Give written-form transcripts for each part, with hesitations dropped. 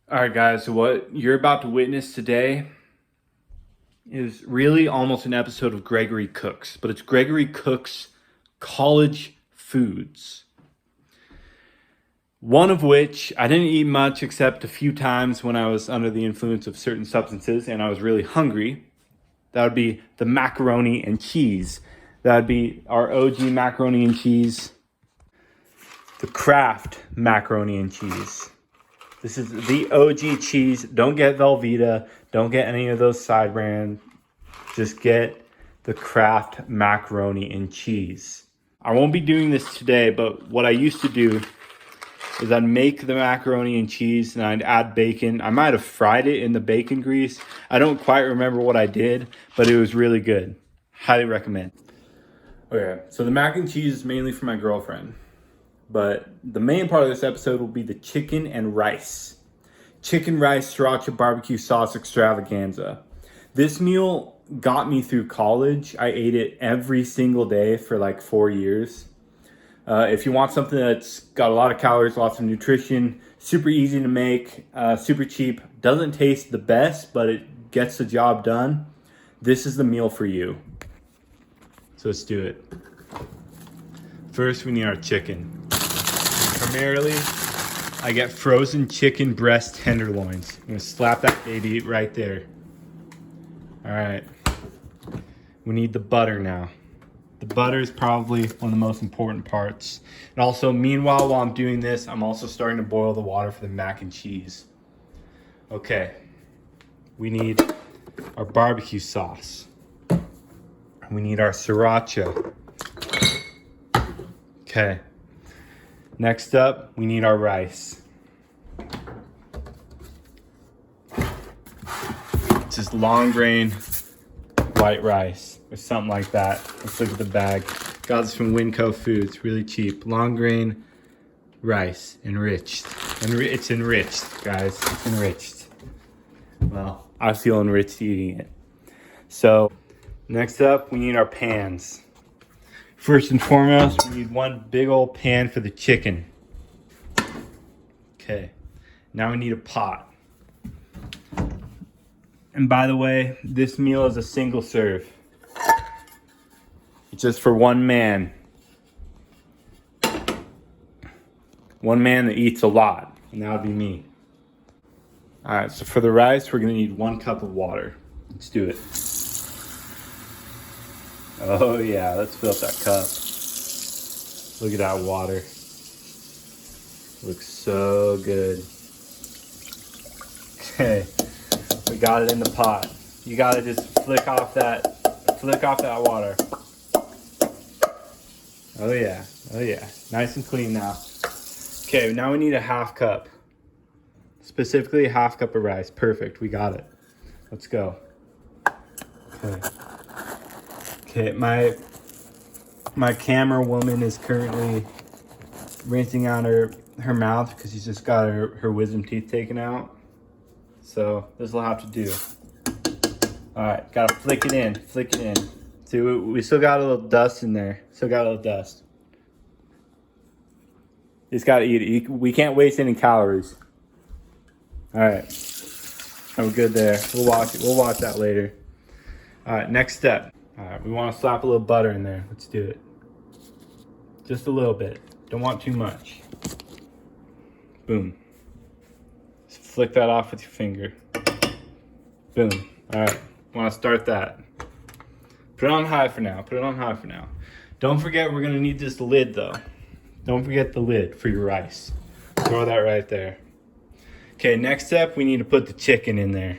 All right, guys, so what you're about to witness today is really almost an episode of Gregory Cooks, but it's Gregory Cooks college foods. One of which I didn't eat much except a few times when I was under the influence of certain substances and I was really hungry. That would be the macaroni and cheese. That would be our OG macaroni and cheese, the Kraft macaroni and cheese. This is the OG cheese. Don't get Velveeta. Don't get any of those side brands. Just get the Kraft macaroni and cheese. I won't be doing this today, but what I used to do is I'd make the macaroni and cheese and I'd add bacon. I might have fried it in the bacon grease. I don't quite remember what I did, but it was really good. Highly recommend. Okay, so the mac and cheese is mainly for my girlfriend. But the main part of this episode will be the chicken and rice. Chicken rice sriracha barbecue sauce extravaganza. This meal got me through college. I ate it every single day for like 4 years. If you want something that's got a lot of calories, lots of nutrition, super easy to make, super cheap, doesn't taste the best, but it gets the job done, this is the meal for you. So let's do it. First, we need our chicken. Primarily, I get frozen chicken breast tenderloins. I'm gonna slap that baby right there. All right. We need the butter now. The butter is probably one of the most important parts. And also, meanwhile, while I'm doing this, I'm also starting to boil the water for the mac and cheese. Okay. We need our barbecue sauce. We need our sriracha. Okay. Next up, we need our rice. It's just long grain white rice or something like that. Let's look at the bag. Got this from Winco Foods, really cheap. Long grain rice, enriched. It's enriched, guys. It's enriched. Well, I feel enriched eating it. So, next up, we need our pans. First and foremost, we need one big old pan for the chicken. Okay, now we need a pot. And by the way, this meal is a single serve. It's just for one man. One man that eats a lot, and that would be me. All right, so for the rice, we're gonna need 1 cup of water. Let's do it. Oh yeah, let's fill up that cup. Look at that water. Looks so good. Okay, we got it in the pot. You gotta just flick off that water. Oh yeah, oh yeah. Nice and clean now. Okay, now we need a 1/2 cup. Specifically a 1/2 cup of rice. Perfect, we got it. Let's go. Okay. Okay, my camera woman is currently rinsing out her mouth because she's just got her wisdom teeth taken out. So this will have to do. All right, gotta flick it in. See, we still got a little dust in there. Still got a little dust. Just gotta eat it. We can't waste any calories. All right, I'm good there. We'll watch it. We'll watch that later. All right, next step. All right, we want to slap a little butter in there. Let's do it. Just a little bit. Don't want too much. Boom. Just flick that off with your finger. Boom. All right, want to start that. Put it on high for now. Don't forget we're going to need this lid though. Don't forget the lid for your rice. Throw that right there. Okay, next step, we need to put the chicken in there.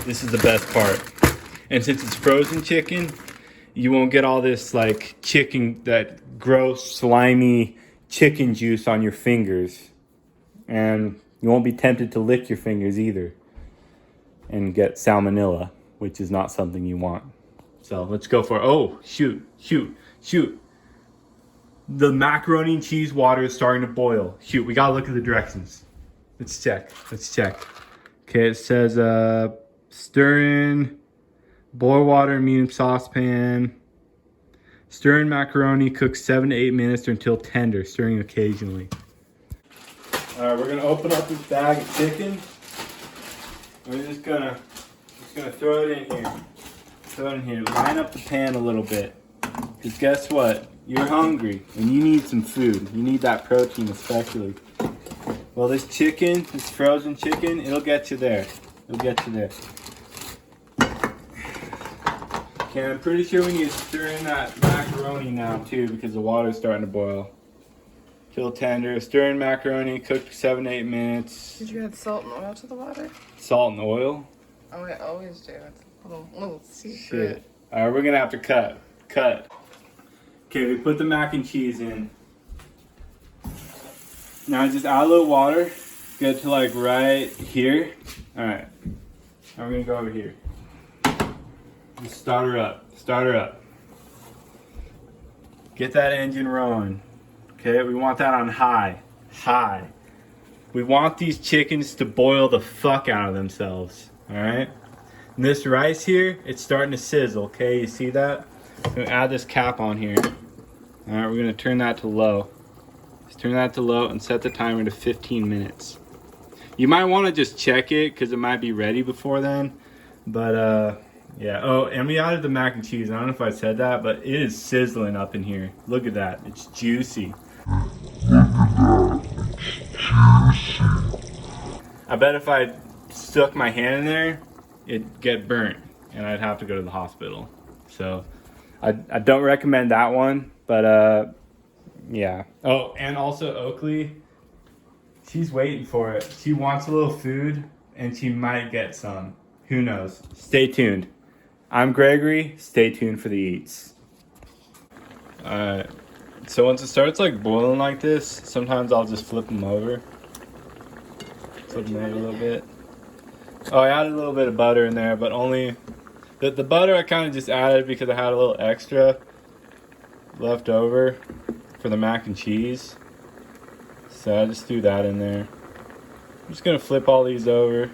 This is the best part. And since it's frozen chicken, you won't get all this like chicken, that gross, slimy chicken juice on your fingers. And you won't be tempted to lick your fingers either and get salmonella, which is not something you want. So let's go for it. Oh, shoot. The macaroni and cheese water is starting to boil. Shoot, we gotta look at the directions. Let's check. Okay, it says stir in, boil water in medium saucepan. Stir in macaroni, cook 7 to 8 minutes or until tender, stirring occasionally. All right, we're gonna open up this bag of chicken. We're just gonna throw it in here. Throw it in here. Line up the pan a little bit. Because guess what? You're hungry and you need some food. You need that protein especially. Well, this chicken, this frozen chicken, it'll get you there. It'll get you there. Okay, I'm pretty sure we need to stir in that macaroni now too because the water's starting to boil. Till tender. Stir in macaroni, cook for 7 to 8 minutes. Did you add salt and oil to the water? Salt and oil? Oh, I always do. It's a little secret. Shit. Alright, we're gonna have to cut. Cut. Okay, we put the mac and cheese in. Now just add a little water. Get to like right here. Alright. Now we're gonna go over here. Just start her up. Start her up. Get that engine rolling. Okay, we want that on high. High. We want these chickens to boil the fuck out of themselves. Alright? And this rice here, it's starting to sizzle. Okay, you see that? I'm gonna add this cap on here. Alright, we're gonna turn that to low. Just turn that to low and set the timer to 15 minutes. You might want to just check it because it might be ready before then. But yeah. Oh, and we added the mac and cheese. I don't know if I said that, but it is sizzling up in here. Look at that. It's juicy. I bet if I stuck my hand in there, it'd get burnt and I'd have to go to the hospital. So I don't recommend that one, but yeah. Oh, and also Oakley, she's waiting for it. She wants a little food and she might get some. Who knows? Stay tuned. I'm Gregory. Stay tuned for the eats. Alright. So once it starts like boiling like this, sometimes I'll just flip them over. Flip them over a little bit. Oh, I added a little bit of butter in there, but only... The butter I kind of just added because I had a little extra left over for the mac and cheese. So I just threw that in there. I'm just going to flip all these over.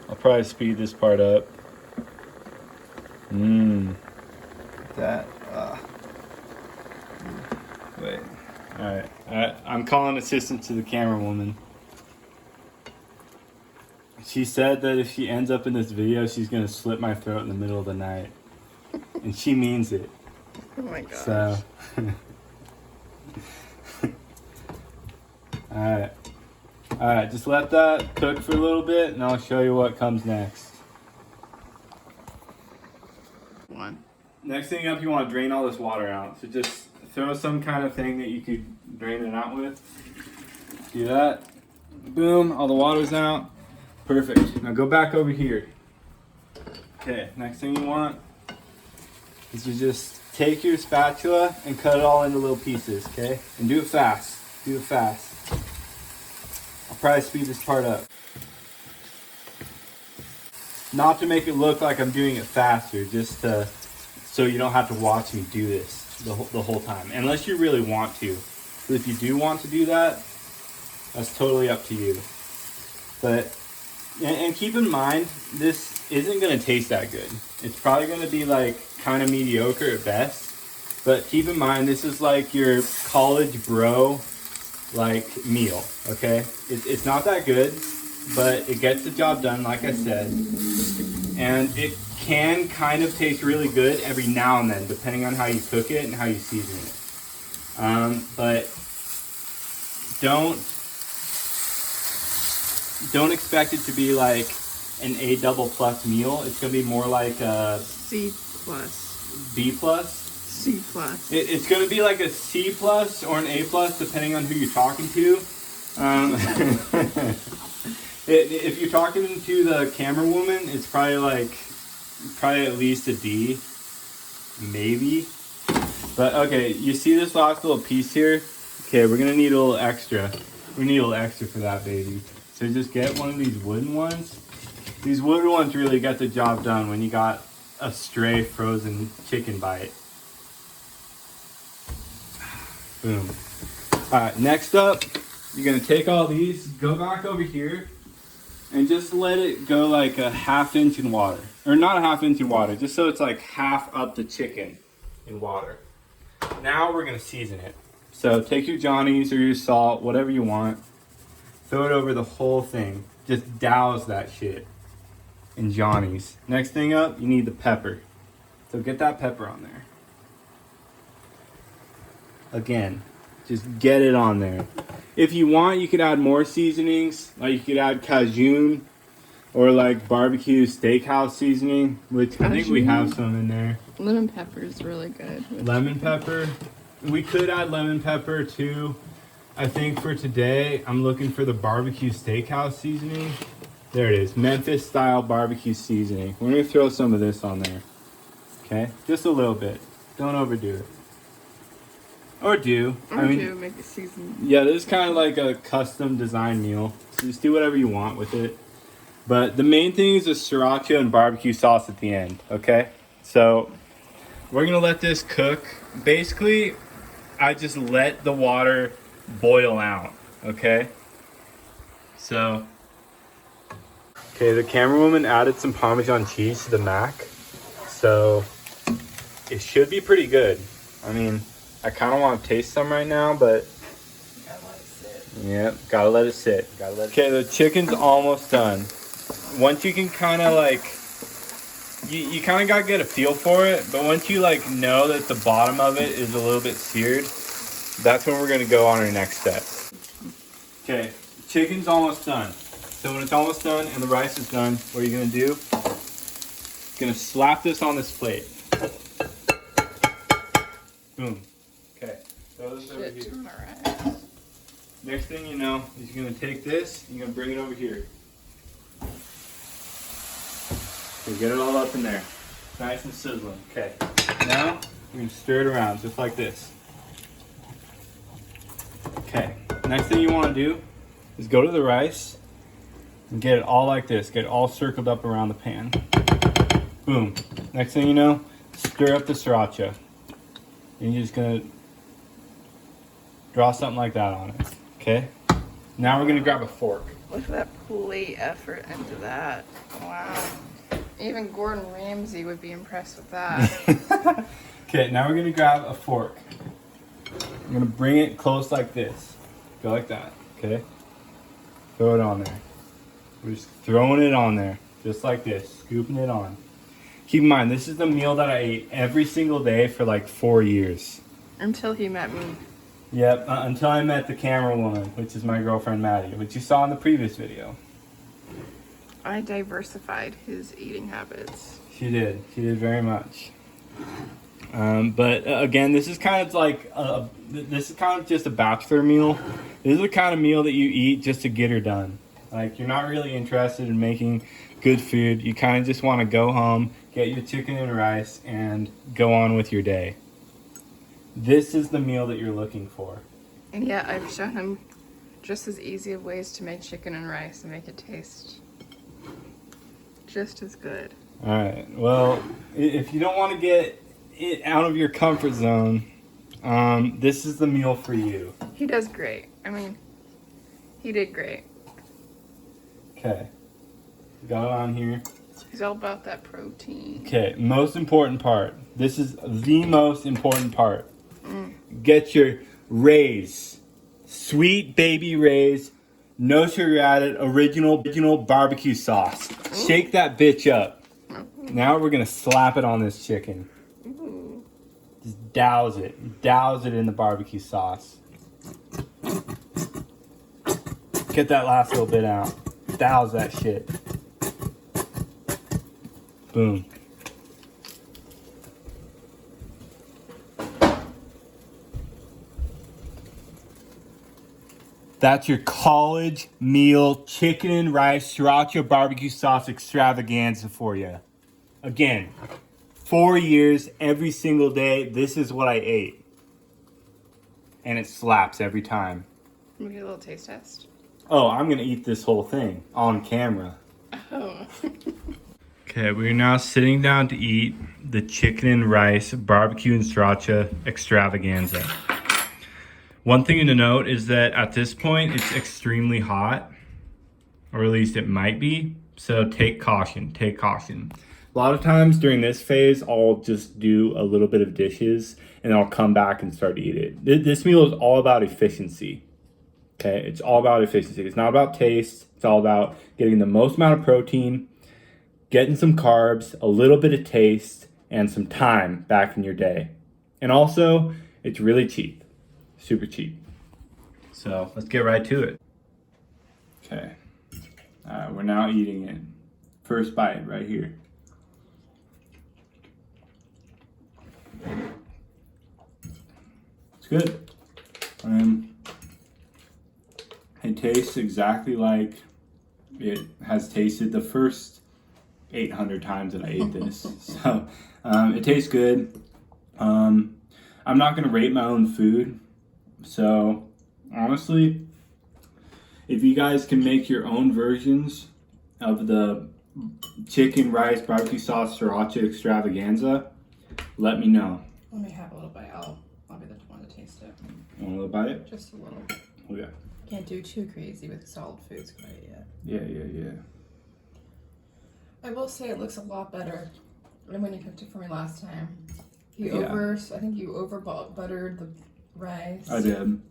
I'll probably speed this part up. That... Wait. Alright. I'm calling assistance to the camera woman. She said that if she ends up in this video, she's going to slit my throat in the middle of the night. And she means it. Oh my gosh. So. Alright. Alright, just let that cook for a little bit and I'll show you what comes next. Next thing up, you want to drain all this water out. So just throw some kind of thing that you could drain it out with. Do that. Boom, all the water's out. Perfect. Now go back over here. Okay, next thing you want is you just take your spatula and cut it all into little pieces, okay? And do it fast. Do it fast. I'll probably speed this part up. Not to make it look like I'm doing it faster, just to, so you don't have to watch me do this the whole time. Unless you really want to. But if you do want to do that, that's totally up to you. But, and keep in mind, this isn't going to taste that good. It's probably going to be like kind of mediocre at best. But keep in mind, this is like your college bro like meal, okay? It's not that good, but it gets the job done, like I said. And it can kind of taste really good every now and then, depending on how you cook it and how you season it. But don't expect it to be like an A double plus meal. It's gonna be more like a C plus. B plus. C plus. It's gonna be like a C plus or an A plus, depending on who you're talking to. If you're talking to the camera woman, it's probably at least a D, maybe. But okay, you see this last little piece here? Okay, we're gonna need a little extra. We need a little extra for that, baby. So just get one of these wooden ones. These wooden ones really get the job done when you got a stray frozen chicken bite. Boom. All right, next up, you're gonna take all these, go back over here, and just let it go like a ½ inch in water. Or not a ½ inch in water, just so it's like half up the chicken in water. Now we're gonna season it. So take your Johnny's or your salt, whatever you want. Throw it over the whole thing. Just douse that shit in Johnny's. Next thing up, you need the pepper. So get that pepper on there. Again, just get it on there. If you want, you could add more seasonings. Like you could add Cajun or like barbecue steakhouse seasoning, which I think we have some in there. Lemon pepper is really good. Lemon pepper. We could add lemon pepper too. I think for today, I'm looking for the barbecue steakhouse seasoning. There it is, Memphis style barbecue seasoning. We're gonna throw some of this on there. Okay, just a little bit. Don't overdo it. Or do. I mean, make it seasoned. Yeah, this is kind of like a custom design meal. So just do whatever you want with it. But the main thing is the sriracha and barbecue sauce at the end, okay? So we're gonna let this cook. Basically, I just let the water boil out, okay? So, okay, the camerawoman added some Parmesan cheese to the mac. So it should be pretty good. I mean, I kind of want to taste some right now, but Gotta let it sit. yeah, gotta let it sit. Okay, the chicken's almost done. Once you can kind of like, you kind of gotta get a feel for it, but once you like know that the bottom of it is a little bit seared, that's when we're gonna go on our next step. Okay, chicken's almost done. So when it's almost done and the rice is done, what are you gonna do? Gonna slap this on this plate. Boom. Okay, throw this over here. Alright. Next thing you know is you're gonna take this, you're gonna bring it over here. Okay, get it all up in there. Nice and sizzling. Okay, now you're gonna stir it around just like this. Okay, next thing you wanna do is go to the rice and get it all like this. Get it all circled up around the pan. Boom. Next thing you know, stir up the sriracha. And you're just gonna draw something like that on it. Okay? Now we're gonna grab a fork. Look at that plate effort into that. Wow. Even Gordon Ramsay would be impressed with that. Okay, now we're gonna grab a fork. I'm gonna bring it close like this. Go like that, okay? Throw it on there. We're just throwing it on there, just like this, scooping it on. Keep in mind, this is the meal that I ate every single day for like 4 years. Until he met me. Yep, until I met the camera woman, which is my girlfriend Maddie, which you saw in the previous video. I diversified his eating habits. She did very much. But again, this is kind of like this is kind of just a bachelor meal. This is the kind of meal that you eat just to get her done. Like, you're not really interested in making good food. You kind of just want to go home, get your chicken and rice, and go on with your day. This is the meal that you're looking for. And yeah, I've shown him just as easy of ways to make chicken and rice and make it taste just as good. All right. Well, if you don't want to get it out of your comfort zone, this is the meal for you. He does great. I mean, he did great. Okay. Got it on here. He's all about that protein. Okay, most important part. This is the most important part. Get your Ray's. Sweet baby Ray's. No sugar added. Original barbecue sauce. Shake that bitch up. Now we're going to slap it on this chicken. Ooh. Just douse it. Douse it in the barbecue sauce. Get that last little bit out. Douse that shit. Boom. That's your college meal chicken and rice sriracha barbecue sauce extravaganza for you. Again, 4 years, every single day, this is what I ate. And it slaps every time. Can we get a little taste test? Oh, I'm going to eat this whole thing on camera. Oh. Okay, we're now sitting down to eat the chicken and rice barbecue and sriracha extravaganza. One thing to note is that at this point, it's extremely hot, or at least it might be. So take caution, take caution. A lot of times during this phase, I'll just do a little bit of dishes and I'll come back and start to eat it. This meal is all about efficiency. Okay, it's all about efficiency. It's not about taste. It's all about getting the most amount of protein, getting some carbs, a little bit of taste, and some time back in your day. And also, it's really cheap, super cheap. So let's get right to it. Okay, we're now eating it. First bite right here. It's good. It tastes exactly like it has tasted the first 800 times that I ate this. So it tastes good. I'm not gonna rate my own food. So honestly, if you guys can make your own versions of the chicken rice barbecue sauce sriracha extravaganza, let me know. Let me have a little bite. I'll be the one to taste it. You want a little bite? Just a little. Oh yeah. Can't do too crazy with solid foods quite yet. Yeah. I will say it looks a lot better than when you cooked it for me last time. I think you over buttered the rice. I did.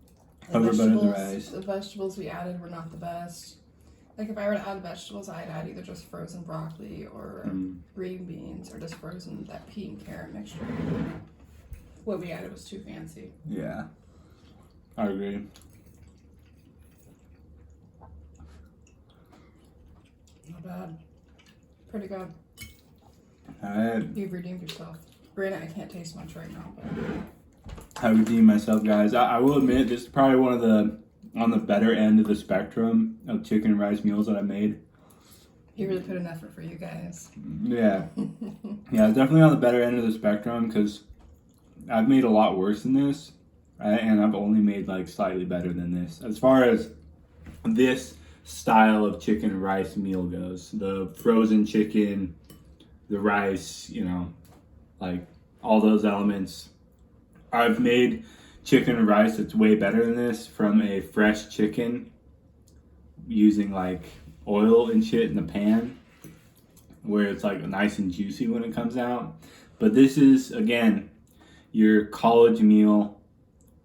Over buttered the rice. The vegetables we added were not the best. Like if I were to add vegetables, I'd add either just frozen broccoli or green beans or just frozen that pea and carrot mixture. What we added was too fancy. Yeah, I agree. Not bad. Pretty good. Alright. You've redeemed yourself. Granted, I can't taste much right now, but I redeemed myself, guys. I will admit, this is probably one of the on the better end of the spectrum of chicken and rice meals that I made. you really put an effort for you guys. Yeah. Yeah, it's definitely on the better end of the spectrum because I've made a lot worse than this, right? And I've only made like slightly better than this. As far as this style of chicken and rice meal goes, the frozen chicken, the rice, you know, like all those elements. I've made chicken and rice that's way better than this from a fresh chicken using like oil and shit in the pan where it's like nice and juicy when it comes out. But this is, again, your college meal,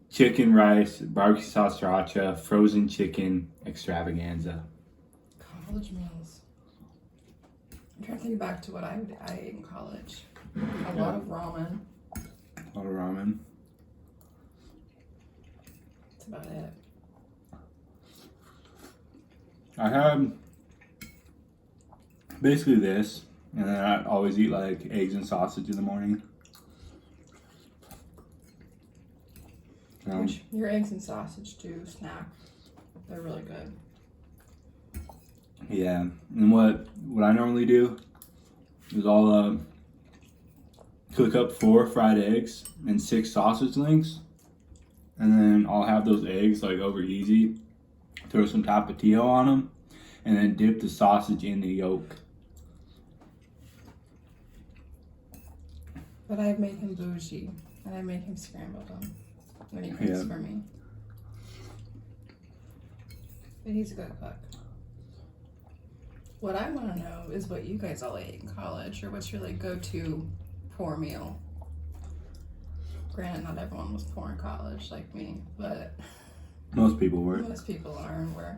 chicken, rice, barbecue sauce sriracha, frozen chicken extravaganza. College meals. I'm trying to think back to what I ate in college. A lot of ramen. A lot of ramen. That's about it. I had basically this, and then I always eat like eggs and sausage in the morning. Your eggs and sausage do snack. They're really good. Yeah, and what I normally do is I'll cook up 4 fried eggs and 6 sausage links, and then I'll have those eggs like over easy, throw some tapatio on them, and then dip the sausage in the yolk. But I've made him bougie, and I make him scramble them when he cooks for me. But he's a good cook. What I want to know is what you guys all ate in college, or what's your like go-to poor meal. Granted, not everyone was poor in college like me, but Most people were. most people are and were.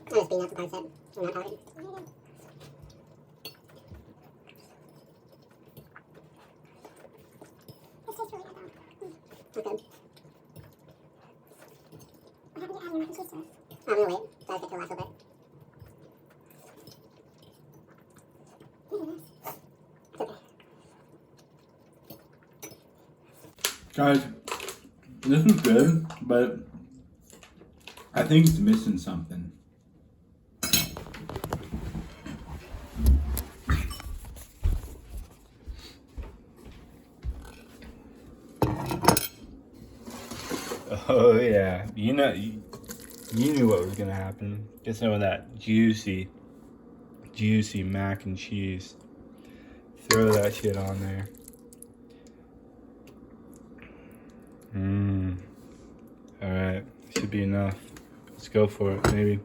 I'm just being out the concept. I'm not talking. This tastes really good though. Not good. What happened to adding mac and cheese to this? I'm gonna wait till I get to the last little bit. Look at this. It's okay. Guys, this is good, but I think it's missing something. Oh yeah, you knew what was gonna happen. Get some of that juicy mac and cheese. Throw that shit on there. Alright, should be enough. Let's go for it, maybe.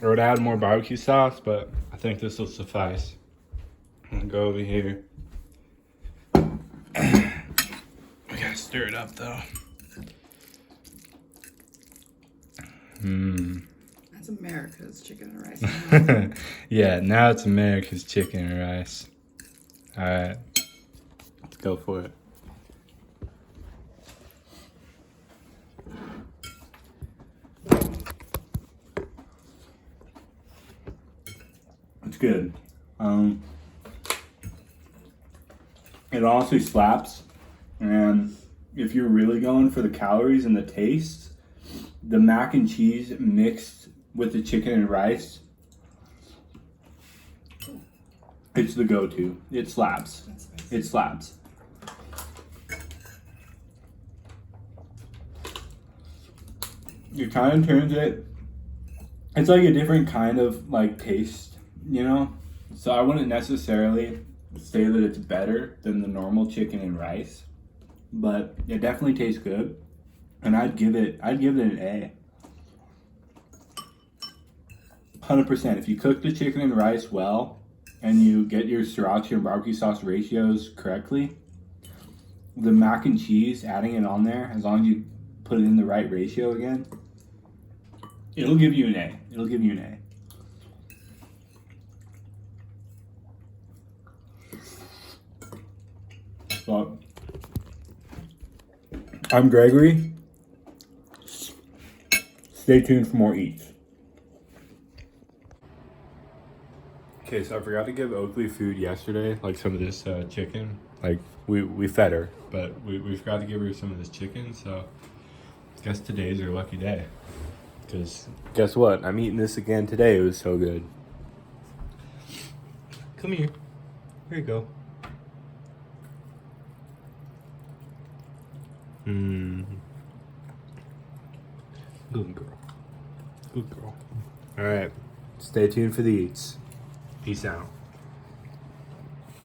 I would add more barbecue sauce, but I think this will suffice. I'm gonna go over here stir it up though. That's America's chicken and rice. Yeah, now it's America's chicken and rice. All right, let's go for it. It's good. It honestly slaps, and if you're really going for the calories and the taste, the mac and cheese mixed with the chicken and rice, it's the go-to. It slaps. It slaps. It kind of turns it, it's like a different kind of like taste, you know? So I wouldn't necessarily say that it's better than the normal chicken and rice, but it definitely tastes good. And I'd give it an A. 100%. If you cook the chicken and rice well and you get your sriracha and barbecue sauce ratios correctly, the mac and cheese, adding it on there, as long as you put it in the right ratio again, it'll give you an A. It'll give you an A. But I'm Gregory. Stay tuned for more eats. Okay, so I forgot to give Oakley food yesterday, like some of this chicken. Like we fed her, but we forgot to give her some of this chicken. So I guess today's her lucky day. Because guess what? I'm eating this again today. It was so good. Come here. Here you go. Good girl. Good girl. All right. Stay tuned for the eats. Peace out.